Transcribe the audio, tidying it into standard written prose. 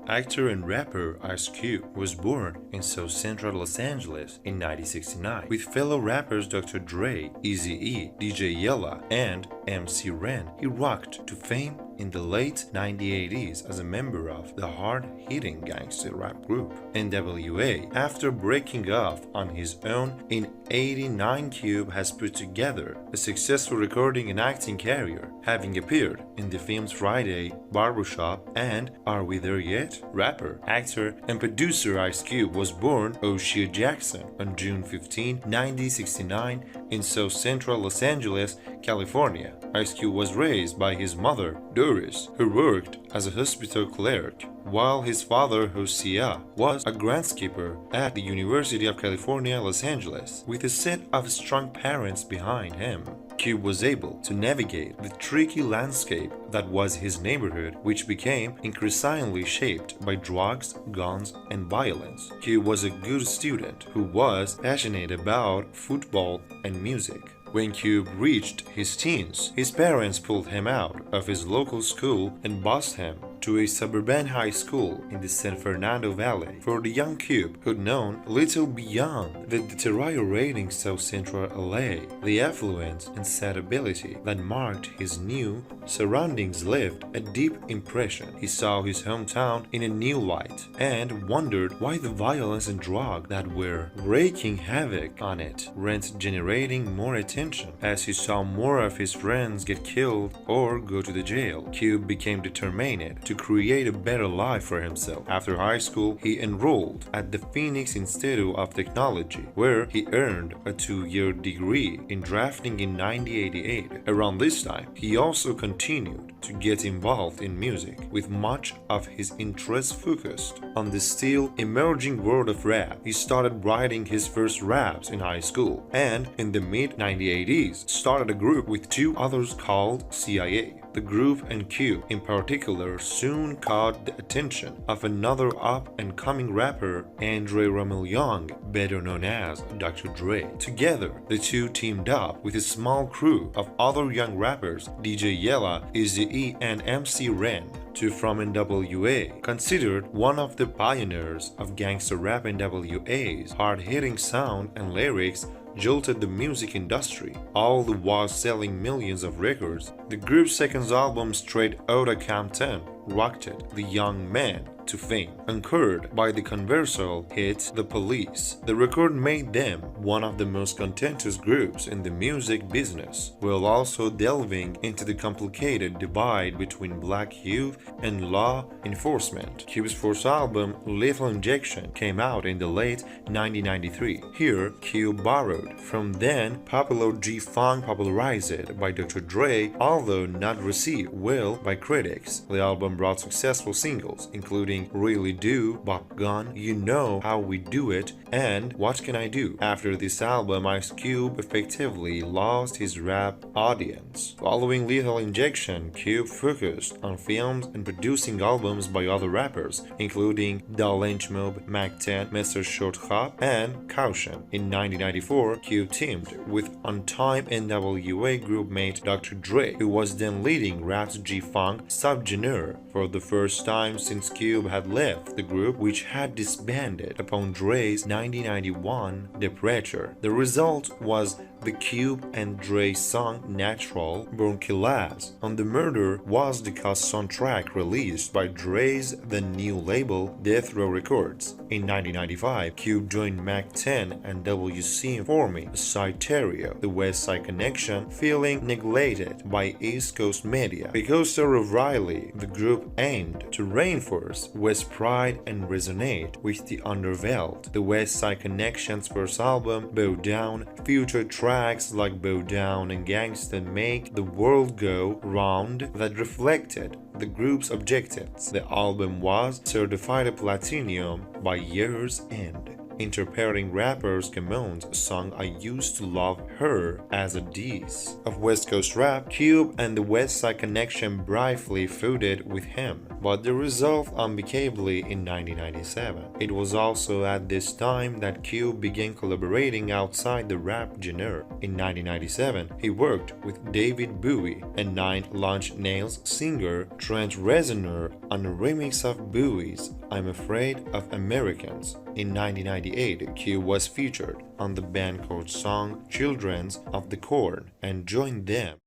Actor and rapper Ice-Cube was born in South Central Los Angeles in 1969 with fellow rappers Dr. Dre, Eazy-E, DJ Yella, and MC Ren. He rocked to fame in the late 1980s as a member of the hard-hitting gangsta rap group N.W.A. After breaking off on his own in '89, Cube has put together a successful recording and acting career, having appeared in the films Friday, Barbershop, and Are We There Yet? Rapper, actor, and producer Ice-Cube was born O'Shea Jackson on June 15, 1969 in South Central Los Angeles, California. Ice-Cube was raised by his mother, Doris, who worked as a hospital clerk, while his father, C.I.A, was a groundskeeper at the University of California, Los Angeles. With a set of strong parents behind him, Cube was able to navigate the tricky landscape that was his neighborhood, which became increasingly shaped by drugs, guns, and violence. Cube was a good student who was passionate about football and music. When Cube reached his teens, his parents pulled him out of his local school and bused him to a suburban high school in the San Fernando Valley. For the young Cube, who'd known little beyond the deteriorating South Central LA, the affluence and stability that marked his new surroundings left a deep impression. He saw his hometown in a new light and wondered why the violence and drugs that were wreaking havoc on it weren't generating more attention. As he saw more of his friends get killed or go to the jail, Cube became determined to create a better life for himself. After high school, he enrolled at the Phoenix Institute of Technology, where he earned a 2-year degree in drafting in 1988. Around this time, he also continued to get involved in music, with much of his interest focused on the still emerging world of rap. He started writing his first raps in high school, and in the mid-1980s started a group with 2 others called C.I.A. The group and Cube in particular soon caught the attention of another up-and-coming rapper, Andre Young, better known as Dr. Dre. Together, the two teamed up with a small crew of other young rappers, DJ Yella, Eazy-E, and MC Ren, to from N.W.A. Considered one of the pioneers of gangster rap, N.W.A.'s hard-hitting sound and lyrics jolted the music industry, all the while selling millions of records. The group's second album, Straight Outta Compton, rocked the young man to fame. Anchored by the controversial hit The Police, the record made them one of the most contentious groups in the music business, while also delving into the complicated divide between black youth and law enforcement. Cube's fourth album, Lethal Injection, came out in the late 1993. Here, Cube borrowed from then popular G-Funk popularized by Dr. Dre, although not received well by critics. The album brought successful singles, including Really Do, Bop Gun, You Know How We Do It, and What Can I Do? After this album, Ice-Cube effectively lost his rap audience. Following Lethal Injection, Cube focused on films and producing albums by other rappers, including Da Lynch Mob, Mac 10, Mr. Short Hop, and Caution. In 1994, Cube teamed with on-time N.W.A. group mate Dr. Dre, who was then leading rap's G-Funk subgenre for the first time since Cube had left the group, which had disbanded upon Dre's 1991 departure. The result was the Cube and Dre song Natural, Born Killaz. On the Murder was the cast soundtrack released by Dre's The New label, Death Row Records. In 1995, Cube joined Mac 10 and WC forming a side trio, the West Side Connection, feeling neglected by East Coast media. Because of Riley, the group aimed to reinforce West pride and resonate with the underworld. The West Side Connection's first album, Bow Down, featured tracks like Bow Down and Gangsta Make the World Go Round that reflected the group's objectives. The album was certified platinum by year's end. interpreting rappers Commons' song I Used to Love Her as a diss. Of West Coast rap, Cube and the West Side Connection briefly feuded with him, but they resolved amicably in 1997. It was also at this time that Cube began collaborating outside the rap genre. In 1997, he worked with David Bowie and Nine Inch Nails singer Trent Reznor on a remix of Bowie's I'm Afraid of Americans. In 1998, Cube was featured on the band called song Children's of the Corn and joined them